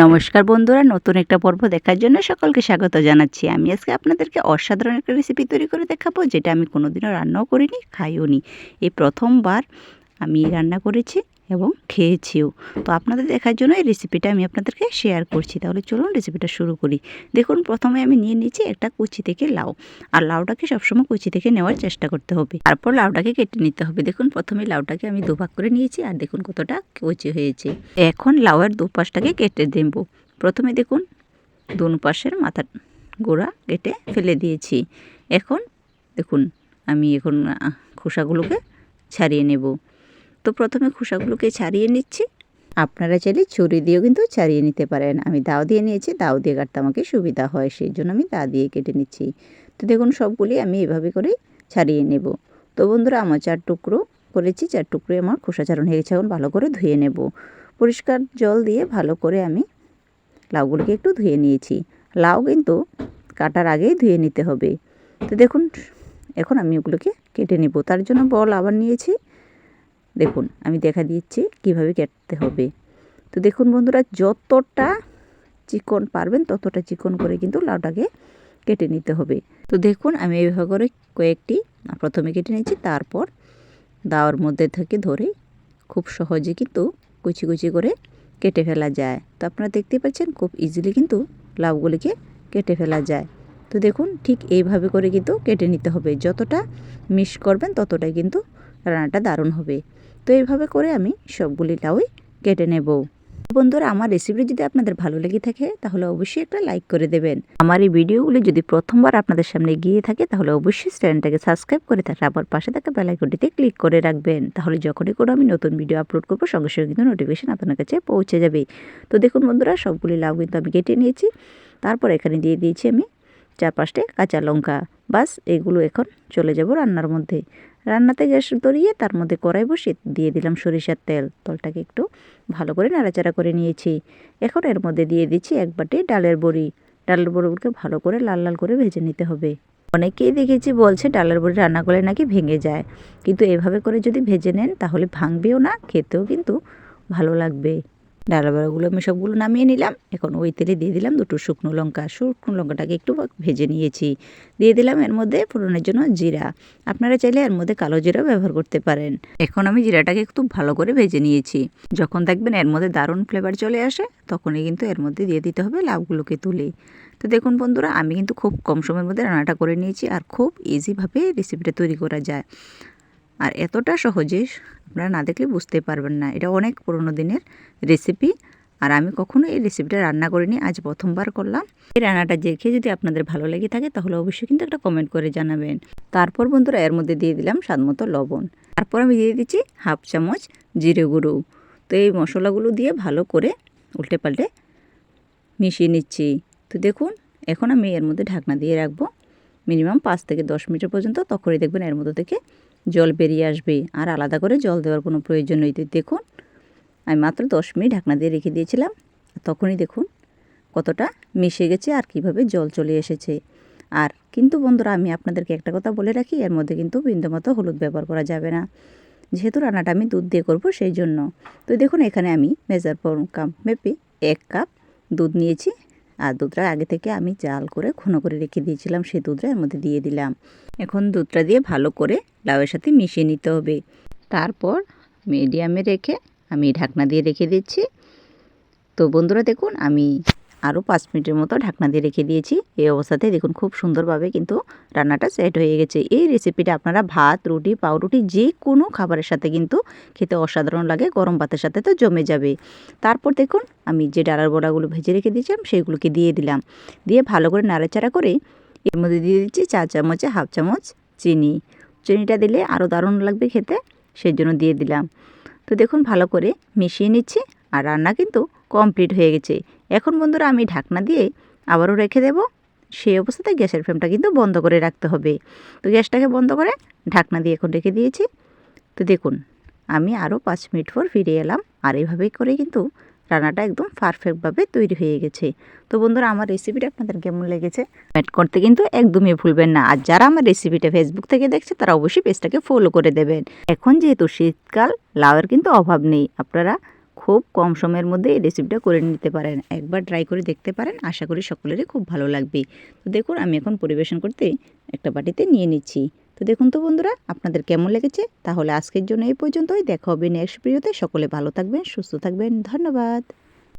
নমস্কার বন্ধুরা, নতুন একটা পর্ব দেখার জন্য সকলকে স্বাগত জানাচ্ছি। আমি আজকে আপনাদেরকে অসাধারণ একটা রেসিপি তৈরি করে দেখাবো, যেটা আমি কোনোদিনও রান্নাও করিনি, খাইও নি। এই প্রথমবার আমি রান্না করেছি এবং খেয়েছিও। তো আপনাদের দেখার জন্য এই রেসিপিটা আমি আপনাদেরকে শেয়ার করছি। তাহলে চলুন রেসিপিটা শুরু করি। দেখুন, প্রথমে আমি নিয়ে নিয়েছি একটা কুচি থেকে লাউ। আর লাউটাকে সবসময় কুচি থেকে নেওয়ার চেষ্টা করতে হবে। তারপর লাউটাকে কেটে নিতে হবে। দেখুন, প্রথমে লাউটাকে আমি দুভাগ করে নিয়েছি, আর দেখুন কতটা কুচি হয়েছে। এখন লাউয়ের দুপাশটাকে কেটে দেব। প্রথমে দেখুন, দোনো পাশের মাথার গোড়া কেটে ফেলে দিয়েছি। এখন দেখুন, আমি খোসাগুলোকে ছাড়িয়ে নেব। তো প্রথমে খোসাগুলোকে ছাড়িয়ে নিচ্ছি। আপনারা চাইলে ছুরি দিয়েও কিন্তু ছাড়িয়ে নিতে পারেন। আমি দাও দিয়ে নিয়েছি, দাও দিয়ে কাটতে আমাকে সুবিধা হয়, সেই জন্য আমি দা দিয়ে কেটে নিচ্ছি। তো দেখুন, সবগুলি আমি এভাবে করে ছাড়িয়ে নেব। তো বন্ধুরা, আমার 4 টুকরো করেছি, 4 টুকরো আমার খোসা ছাড়ানো হয়ে গেছে। এখন ভালো করে ধুয়ে নেব। পরিষ্কার জল দিয়ে ভালো করে আমি লাউগুলিকে একটু ধুয়ে নিয়েছি। লাউ কিন্তু কাটার আগেই ধুয়ে নিতে হবে। তো দেখুন, এখন আমি ওগুলোকে কেটে নেব। তার জন্য বল আবার নিয়েছি। দেখুন, আমি দেখা দিচ্ছি কিভাবে কাটতে হবে। তো দেখুন বন্ধুরা, যতটা চিকন পারবেন ততটা চিকন করে কিন্তু লাউটাকে কেটে নিতে হবে। তো দেখুন, আমি এইভাবে করে কয়েকটি প্রথমে কেটে নিয়েছি। তারপর দাওয়ার মধ্যে থেকে ধরে খুব সহজে কিন্তু কুচি কুচি করে কেটে ফেলা যায়। তো আপনারা দেখতে পাচ্ছেন, খুব ইজিলি কিন্তু লাউগুলিকে কেটে ফেলা যায়। তো দেখুন, ঠিক এইভাবে করে কিন্তু কেটে নিতে হবে। যতটা মিশ করবেন ততটাই কিন্তু রান্নাটা দারুণ হবে। তো এইভাবে করে আমি সবগুলি লাউই কেটে নেব। বন্ধুরা, আমার রেসিপি যদি আপনাদের ভালো লেগে থাকে তাহলে অবশ্যই একটা লাইক করে দেবেন। আমার এই ভিডিওগুলি যদি প্রথমবার আপনাদের সামনে গিয়ে থাকে তাহলে অবশ্যই চ্যানেলটাকে সাবস্ক্রাইব করে থাকলে আবার পাশে থাকা বেল আইকনটিতে ক্লিক করে রাখবেন। তাহলে যখনই কোনো আমি নতুন ভিডিও আপলোড করবো সঙ্গে সঙ্গে কিন্তু নোটিফিকেশন আপনার কাছে পৌঁছে যাবে। তো দেখুন বন্ধুরা, সবগুলি লাউ কিন্তু আমি কেটে নিয়েছি। তারপর এখানে দিয়ে দিয়েছি আমি 4-5টে কাঁচা লঙ্কা। বাস, এগুলো এখন চলে যাব রান্নার মধ্যে। রান্নাতে গ্যাস ধরিয়ে তার মধ্যে কড়াই বসিয়ে দিয়ে দিলাম সরিষার তেল। তেলটাকে একটু ভালো করে নাড়াচাড়া করে নিয়েছি। এখন এর মধ্যে দিয়ে দিচ্ছি 1 বাটি ডালের বড়ি। ডালের বড়িগুলোকে ভালো করে লাল লাল করে ভেজে নিতে হবে। অনেকেই দেখেছি বলছে ডালের বড়ি রান্না করলে নাকি ভেঙে যায়, কিন্তু এভাবে করে যদি ভেজে নেন তাহলে ভাঙবেও না, খেতেও কিন্তু ভালো লাগবে। ডালের বড়াগুলো আমি সবগুলো নামিয়ে নিলাম। এখন ওই তেলে দিয়ে দিলাম 2টো শুকনো লঙ্কা। শুকনো লঙ্কাটাকে একটু ভেজে নিয়েছি। দিয়ে দিলাম এর মধ্যে ফোড়নের জন্য জিরা। আপনারা চাইলে এর মধ্যে কালো জিরাও ব্যবহার করতে পারেন। এখন আমি জিরাটাকে একটু ভালো করে ভেজে নিয়েছি। যখন দেখবেন এর মধ্যে দারুণ ফ্লেভার চলে আসে, তখনই কিন্তু এর মধ্যে দিয়ে দিতে হবে লাউগুলোকে তুলে। তো দেখুন বন্ধুরা, আমি কিন্তু খুব কম সময়ের মধ্যে রান্নাটা করে নিয়েছি, আর খুব ইজিভাবে রেসিপিটা তৈরি করা যায়। আর এতটা সহজে আপনারা না দেখলে বুঝতে পারবেন না। এটা অনেক পুরনো দিনের রেসিপি, আর আমি কখনো এই রেসিপিটা রান্না করিনি, আজ প্রথমবার করলাম। এই রান্নাটা দেখে যদি আপনাদের ভালো লেগে থাকে তাহলে অবশ্যই কিন্তু একটা কমেন্ট করে জানাবেন। তারপর বন্ধুরা, এর মধ্যে দিয়ে দিলাম স্বাদমতো লবণ। তারপর আমি দিয়ে দিচ্ছি 1/2 চামচ জিরে গুঁড়ো। তো এই মশলাগুলো দিয়ে ভালো করে উল্টে পাল্টে মিশিয়ে নিচ্ছি। তো দেখুন, এখন আমি এর মধ্যে ঢাকনা দিয়ে রাখবো মিনিমাম 5 থেকে 10 মিনিট পর্যন্ত। তখনই দেখবেন এর মধ্যে থেকে জল বেরিয়ে আসবে, আর আলাদা করে জল দেওয়ার কোনো প্রয়োজন নেই। দেখুন, আমি মাত্র 10 মিনিট ঢাকনা দিয়ে রেখে দিয়েছিলাম, তখনই দেখুন কতটা মিশে গেছে আর কিভাবে জল চলে এসেছে। আর কিন্তু বন্ধুরা, আমি আপনাদেরকে একটা কথা বলে রাখি, এর মধ্যে কিন্তু বিন্দুমাত্র হলুদ ব্যবহার করা যাবে না, যেহেতু রান্নাটা আমি দুধ দিয়ে করব সেই জন্য। তো দেখুন, এখানে আমি মেজার কাপ মেপে 1 কাপ দুধ নিয়েছি। আর দুধটা আগে থেকে আমি জাল করে ঘন করে রেখে দিয়েছিলাম, সেই দুধটা এর মধ্যে দিয়ে দিলাম। এখন দুধটা দিয়ে ভালো করে লাউয়ের সাথে মিশিয়ে নিতে হবে। তারপর মিডিয়ামে রেখে আমি ঢাকনা দিয়ে রেখে দিচ্ছি। তো বন্ধুরা দেখুন, আমি আরও 5 মিনিটের মতো ঢাকনা দিয়ে রেখে দিয়েছি। এই অবস্থাতে দেখুন খুব সুন্দরভাবে কিন্তু রান্নাটা সেট হয়ে গেছে। এই রেসিপিটা আপনারা ভাত, রুটি, পাউরুটি যে কোনো খাবারের সাথে কিন্তু খেতে অসাধারণ লাগে। গরম ভাতের সাথে তো জমে যাবে। তারপর দেখুন, আমি যে ডালের বড়াগুলো ভেজে রেখে দিয়েছিলাম সেগুলোকে দিয়ে দিলাম। দিয়ে ভালো করে নাড়াচাড়া করে এর মধ্যে দিয়ে দিচ্ছি 4 চামচে 1/2 চামচ চিনি। চিনিটা দিলে আরও দারুণ লাগবে খেতে, সেই জন্য দিয়ে দিলাম। তো দেখুন, ভালো করে মিশিয়ে নিচ্ছি, আর রান্না কিন্তু কমপ্লিট হয়ে গেছে। এখন বন্ধুরা, আমি ঢাকনা দিয়ে আবারও রেখে দেব। সেই অবস্থাতে গ্যাসের ফ্লেমটা কিন্তু বন্ধ করে রাখতে হবে। তো গ্যাসটাকে বন্ধ করে ঢাকনা দিয়ে এখন রেখে দিয়েছি। তো দেখুন, আমি আরও 5 মিনিট পর ফিরে এলাম, আর এইভাবেই করে কিন্তু রান্নাটা একদম পারফেক্টভাবে তৈরি হয়ে গেছে। তো বন্ধুরা, আমার রেসিপিটা আপনাদের কেমন লেগেছে কমেন্ট করতে কিন্তু একদমই ভুলবেন না। আর যারা আমার রেসিপিটা ফেসবুক থেকে দেখছে তারা অবশ্যই পেজটাকে ফলো করে দেবেন। এখন যেহেতু শীতকাল, লাউয়ের কিন্তু অভাব নেই। আপনারা খুব কম সময়ের মধ্যে এই রেসিপিটা করে নিতে পারেন। একবার ট্রাই করে দেখতে পারেন, আশা করি সকলেরই খুব ভালো লাগবে। তো দেখুন আমি এখন পরিবেশন করতে একটা বাটিতে নিয়ে নিচ্ছি। তো দেখুন তো বন্ধুরা, আপনাদের কেমন লেগেছে? তাহলে আজকের জন্য এই পর্যন্তই। দেখা হবে নেক্সট ভিডিওতে। সকলে ভালো থাকবেন, সুস্থ থাকবেন। ধন্যবাদ।